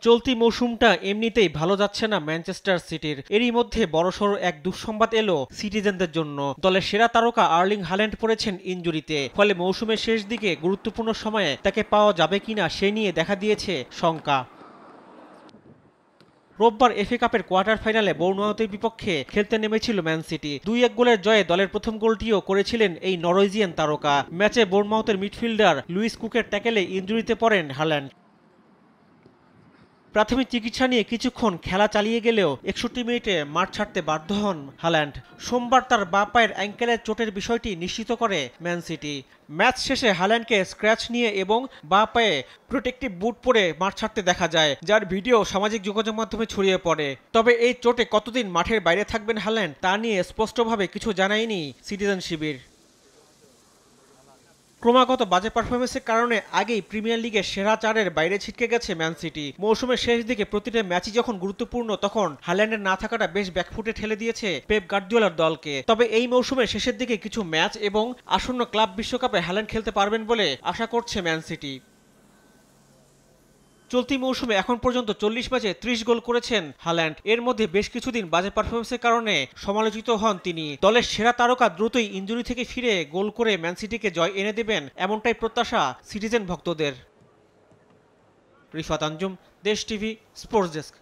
চলতি মৌসুমটা এমনিতেই ভালো যাচ্ছে না ম্যানচেস্টার সিটির। এরই মধ্যে বড়সড় এক দুঃসংবাদ এলো সিটিজেনদের জন্য। দলের সেরা তারকা আর্লিং হাল্যান্ড পড়েছেন ইনজুরিতে, ফলে মৌসুমের শেষ দিকে গুরুত্বপূর্ণ সময়ে তাকে পাওয়া যাবে কিনা সে নিয়ে দেখা দিয়েছে শঙ্কা। রোববার এফএ কাপের কোয়ার্টার ফাইনালে বোর্নমাউথের বিপক্ষে খেলতে নেমেছিল ম্যান সিটি। ২-১ গোলের জয়ে দলের প্রথম গোলটিও করেছিলেন এই নরওয়েজিয়ান তারকা। ম্যাচে বোর্নমাউথের মিডফিল্ডার লুইস কুকের ট্যাকেলে ইনজুরিতে পড়েন হাল্যান্ড। প্রাথমিক চিকিৎসা নিয়ে কিছুক্ষণ খেলা চালিয়ে গেলেও ৬১ মিনিটে মাঠ ছাড়তে বাধ্য হন হাল্যান্ড। সোমবার তার বাঁ পায়ের অ্যাঙ্কেলের চোটের বিষয়টি নিশ্চিত করে ম্যান সিটি। ম্যাচ শেষে হাল্যান্ডকে স্ক্র্যাচ নিয়ে এবং বাঁ পায়ে প্রোটেক্টিভ বুট পরে মাঠ ছাড়তে দেখা যায়, যার ভিডিও সামাজিক যোগাযোগ মাধ্যমে ছড়িয়ে পড়ে। তবে এই চোটে কতদিন মাঠের বাইরে থাকবেন হাল্যান্ড তা নিয়ে স্পষ্টভাবে কিছু জানায়নি সিটিজেন শিবির। ক্রমাগত বাজে পারফরমেন্সের কারণে আগেই প্রিমিয়ার লিগের সেরা চারের বাইরে ছিটকে গেছে ম্যান সিটি। মৌসুমের শেষ দিকে প্রতিটা ম্যাচই যখন গুরুত্বপূর্ণ, তখন হাল্যান্ডের না থাকাটা বেশ ব্যাকফুটে ঠেলে দিয়েছে পেপ গার্দিওলার দলকে। তবে এই মৌসুমের শেষের দিকে কিছু ম্যাচ এবং আসন্ন ক্লাব বিশ্বকাপে হাল্যান্ড খেলতে পারবেন বলে আশা করছে ম্যান সিটি। চলতি মৌসুমে এখন পর্যন্ত ৪০ ম্যাচে ৩০ গোল করেছেন হাল্যান্ড। এর মধ্যে বেশ কিছুদিন বাজে পারফরমেন্সের কারণে সমালোচিত হন তিনি। দলের সেরা তারকা দ্রুতই ইনজুরি থেকে ফিরে গোল করে ম্যান সিটিকে জয় এনে দেবেন, এমনটাই প্রত্যাশা সিটিজেন ভক্তদের। রিফাত আঞ্জুম, দেশ টিভি, স্পোর্টস ডেস্ক।